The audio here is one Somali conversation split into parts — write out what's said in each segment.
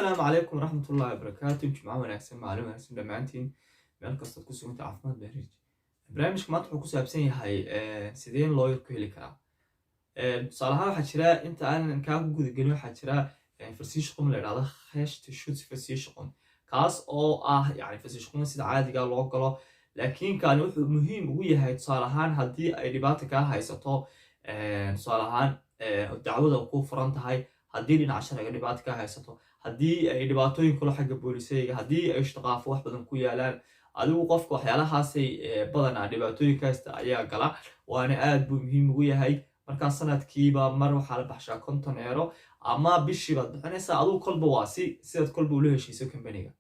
السلام عليكم ورحمة الله وبركاته. جماعة وناكسن معلومة وناكسن دمانتين مeel kastaad ku sugan tahay caafimaad baa riji barnaamijka maanta wuxuu ku saabsan yahay sideen lawyer ku heli karaa. Tusaale ahaan waxaa jira inta aan kaa ku guda gelin waxaa jira versishaqum la yidhahdo hashtashoot versishaqum kaas oo ah yani versishaqum sida caadiga loo galo laakiin kaani wuxuu muhiim ugu yahay tusaale ahaan haddii ay dhibaato kaa haysato tusaale ahaan dacwada ku furan tahay haddii dhinaca sharciga dhibaato ka haysato haddii ay dhibaatooyin kula xagga boolisayga haddii ay shaqaafo wax badan ku yaalaan adigu qofka waxyaalahaasay badanaa dhibaatooyin ka haysta ayaa gala waana aad buu muhiim ugu yahay. markaa sanadkiiba mar waxaa la baxshaa 50 euro ama bishii baad bixinaysaa adigu kolba waa sidaad kolba ula heshiiso kambaniga.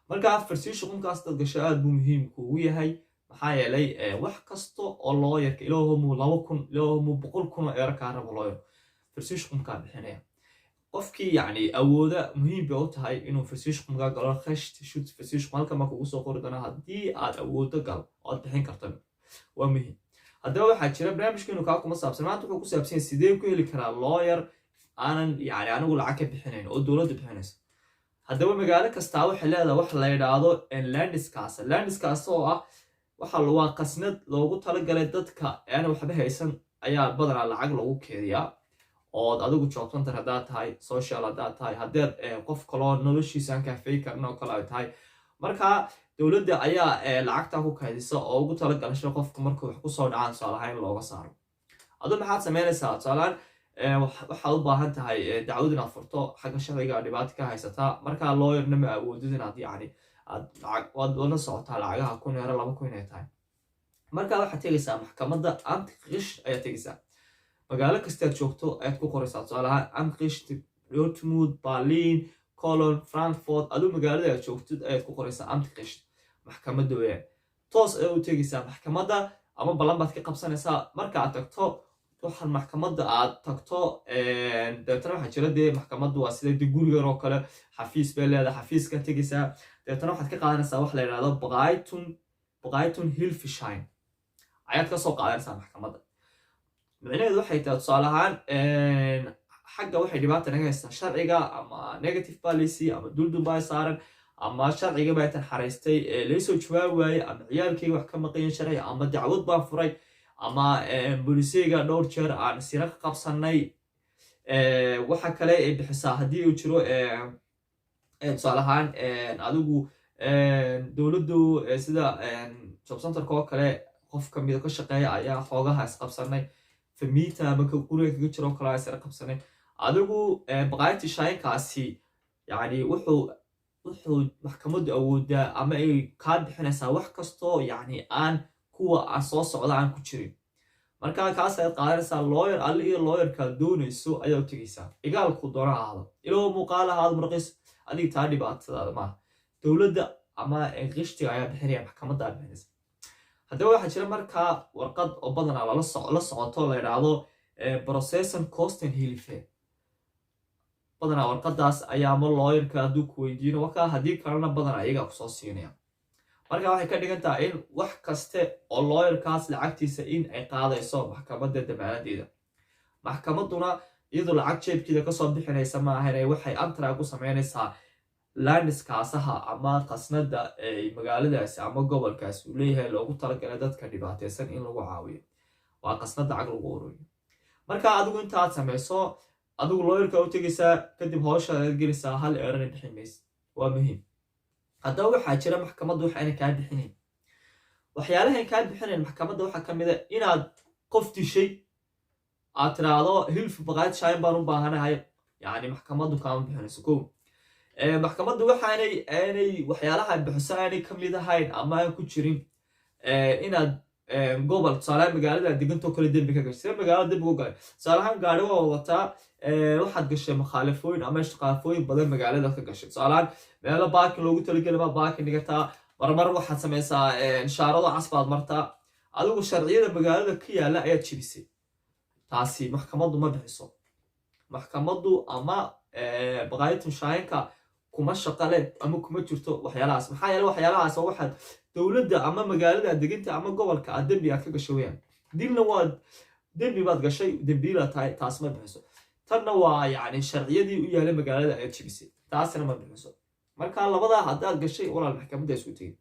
markaa versishaqumkaas dad gasho aad buu muhiim kuugu yahay maxaa yeelay wax kasta oo lawyerka ilaahomu 2,000 ilaahomu 100,000 euro kaa rabo lawyer versishaqumkaa bixinaya. qofkii yani awooda muhiim bay u tahay inuu versishaqumka galo hashtashoot versishaqum halkan baa kugu soo qori doonaa haddii aad awoodo gal oo aad bixin karto waa muhiim. haddaba waxaa jira barnaamijkeenu kaa kuma saabsan maanta wuxuu ku saabsan yahay sideen ku heli karaa lawyer aanan yani anigu lacag ka bixinayn oo dowladda bixinayso. haddaba magaalo kastaa waxay leedahay wax la yidhaahdo landskaas oo ah waa qasnad loogu talagalay dadka aan waxba haysan ayaa badanaa lacag lagu keediyaa ood adigu job center haddaad tahay social haddaad tahay haddeed qof kaloo noloshiisa aan kaafey karin oo kale ay tahay. markaa dowladda ayaa lacagtaa ku kaydisa oo ugu tala galashay qofka markuu wax kusoo dhacaan tusaale ahaan in looga saaro. aduu maxaad samaynaysaa tusaalehaan waxaad u baahan tahay dacwad inaad furto xagga sharciga dhibaato ka haysataa markaa lawyerna ma awoodid inaad yani waad la socotaa lacagaha 1,000 euro 2,000 ay tahay. markaa waxaad tegaysaa maxkamadda amtqish ayaad tegaysaa magaalo kastaad joogto ayaad ku qoraysaa tusaale ahaan amtqish Dortmund Berlin Cologne Frankfurt aduu magaalada aad joogtid ayaad ku qoraysaa amtqish maxkamadda weeyaan toos ayaad u tegaysaa maxkamadda ama ballan baad ka qabsanaysaa. marka aad tagto waxaan maxkamadda aad tagto deetana waxaa jira dee maxkamaddu waa sida de gurigan oo kale xafiis bay leedahay xafiiska tegaysaa deetana waxaad ka qaadanaysaa wax la yidhahdo Brighton Hilfeschein ayaad ka soo qaadanaysaa maxkamadda. micnaheedu waxay tahay tusaale ahaan xagga waxay dhibaata naga haystaa sharciga ama negative policy ama duldubaa saaran ama sharciga baytan xaraystay laysoo jawaabi waaye ama ciyaalkayga wax ka maqayan sharciga ama dacwad baan furay ama boolisayga dhowr jeer aan sira ka qabsanay. waxa kale ay bixisaa haddii uu jiro tusaale ahaan adigu dowladdu sida job centerka oo kale qof kamida ka shaqeeya ayaa xoogaha isqabsanay famita ama guriga kaga jiro kale ay sira qabsanay adigu baqaayati shaynkaasi yani wuxuu maxkamaddu awoodaa ama ay kaa bixinaysaa wax kastoo yani aan kuwa aan soo socda aan ku jirin. markaa kaas ayaad qaadanaysaa lawyer alle iyo lawyerkaad doonayso ayaa u tegaysaa igaalku doona ahaado iloo muuqaal ahaado marqiis adiga taa dhibaatadaada maaha dowladda ama qishtiga ayaa bixinaya maxkamadda aad bixinaysa. haddaba waxaa jira markaa warqad oo badanaa la socoto la yidhaahdo procession cost and hilfe badanaa warqadaas ayaa ama lawyerka hadduu ku weydiino wakaa haddii kalena badanaa iyagaa kusoo siinaya. markaa waxay ka dhigan tahay in wax kaste oo lawyerkaas lacagtiisa in ay qaadayso maxkamadda damaanadeeda. maxkamadduna iyadoo lacag jeebkeeda kasoo bixinaysa maahan waxay antara ku samaynaysaa landskaasaha ama qasnada magaaladaasi ama gobolkaasi uu leeyahay loogu talagalay dadka dhibaataysan in lagu caawiyo waa qasnad lacag lagu ururiyo. markaa adigu intaad samayso adigu lawyerka u tegaysaa kadib hawshaad gelaysaa hal eerana bixin maysa waa muhiim. haddaba waxaa jira maxkamadda waxayna kaa bixinayn waxyaalahan kaa bixinayn maxkamadda waxaa ka mid a inaad qof dishay aad tiraahdo hilf baqaayad shaayin baan u baahanahay yani maxkamaddu kaama bixinayso kow. maxkamaddu waxaanay waxyaalaha bixiso aanay ka mid ahayn ama aan ku jirin inaad gobol tusaalehaan magaalada degantoo kale dembi ka gashay sida magaalada dembi u galay tusaale ahaan gaari waa wadataa waxaad gashay mukhaalifooyin ama shaqaafooyin badan magaalada ka gashay tusaalehaan meelo baakin loogu talageli ma baakin dhigataa marmar waxaad samaysaa inshaarado casbaad martaa adigu sharciyada magaalada ka yaala ayaad jibisay taasi maxkamaddu ma bixiso. maxkamaddu ama baqaayatun shaayinka kuma shaqale ama kuma jirto waxyaalahaas maxaa yeele waxyaalahaas oo waxaad dowladda ama magaalada deganta ama gobolka aad dembi aad ka gashay weyaan dilna waa dembi baad gashay dembiila tahay taas ma bixiso. tanna waa yacni sharciyadii u yaalay magaalada aad jibisay taasina ma bixiso marka labadaa haddaad gashay walaal maxkamadda isku tegin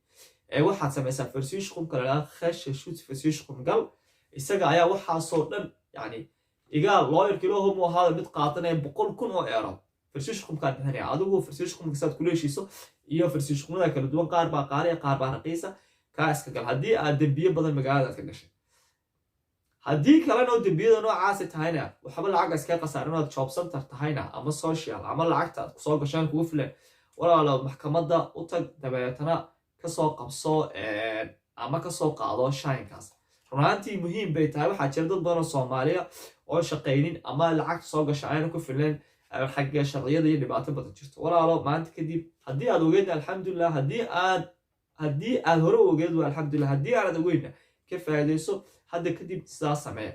waxaad samaysaa versishqumka la yidhahdo khasha shut versishqum gal isaga ayaa waxaasoo dhan yacni igaal looyarka ilaahu mu ahaada mid qaadanaya 100,000 oo euro versishqumkaad bixinaya adigu versishqumka saad kula heshiiso iyo versishqumada kala duwan qaar baa qaaliya qaar baa raqiisa kaa iska gal haddii aad dembiyo badan magaalada aad ka gashay haddii kalena oo dembiyada noocaasi tahayna waxba lacag iska qasaaran inaad job center tahayna ama social ama lacagta aad kusoo gashaan kugu filan walaalo maxkamadda u tag dabeetana kasoo qabso ama kasoo qaado shaynkaas runaantii muhiim bay tahay waxaa jira dad badan oo Soomaaliya oo shaqaynin ama lacagta soo gasha ayna ku filan xagga sharciyada iyo dhibaato badan jirto walaalo maanta kadib haddii aad ogeed alxamdulillah haddii aad hore ogeed waa alxamdulillah haddii aad ogeydna ka faa'iideyso hadda kadib sidaas samee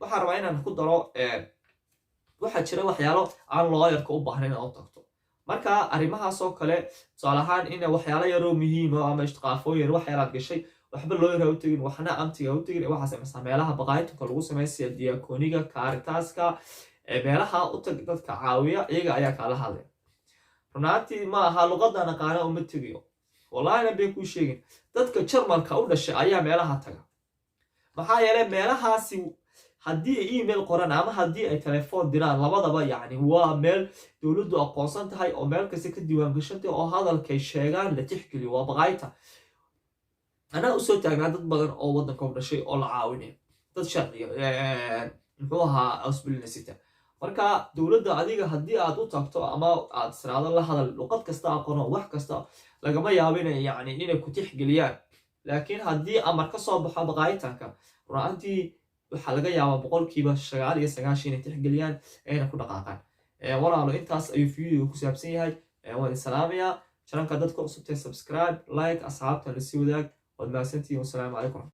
waxaan rabaa inaan ku daro waxaa jira waxyaalo aan looyarka u baahnayn inaad u tagto marka arrimahaas oo kale tusaale ahaan in waxyaalo yaroo muhiim ah ama ishtiqaafooyin yar wax yaraad gashay waxba looyar ha u tegin waxna amtiga ha u tegin waxaa samaysaa meelaha baqaayitunka lagu samaysiya diyakooniga kaartaaska meelaha u tag dadka caawiya iyaga ayaa kaala hadlaya runaantii ma aha luqadda naqaana uma tegayo wallahina bay kuu sheegin dadka jarmalka u dhashay ayaa meelaha taga maxaa yeelay meelahaasi haddii ay email qoran ama haddii ay telefoon diraan labadaba yacni waa meel dowladdu aqoonsan tahay oo meel kasta ka diiwaan gashantahay oo hadalkay sheegaan la tixgeliyo waa baqaayta anaa usoo taagnaa dad badan oo waddanka u dhashay oo la caawinaya dad sharciga muxuu ahaa ausbilinasita marka dowladda adiga haddii aad u tagto ama aad siraado la hadal luqad kasta aqoono wax kasta lagama yaabina yacni inay ku tixgeliyaan laakiin haddii amar ka soo baxo baqaayitanka runaantii waxaa laga yaabaa 99% inay tixgeliyaan ayna ku dhaqaaqaan walaalo intaas ayuu video ku saabsan yahay waan salaamayaa channelka dadka cusubtay subscribe like asxaabta la sii wadaag waad mahadsantihiin wassalaamu calaykum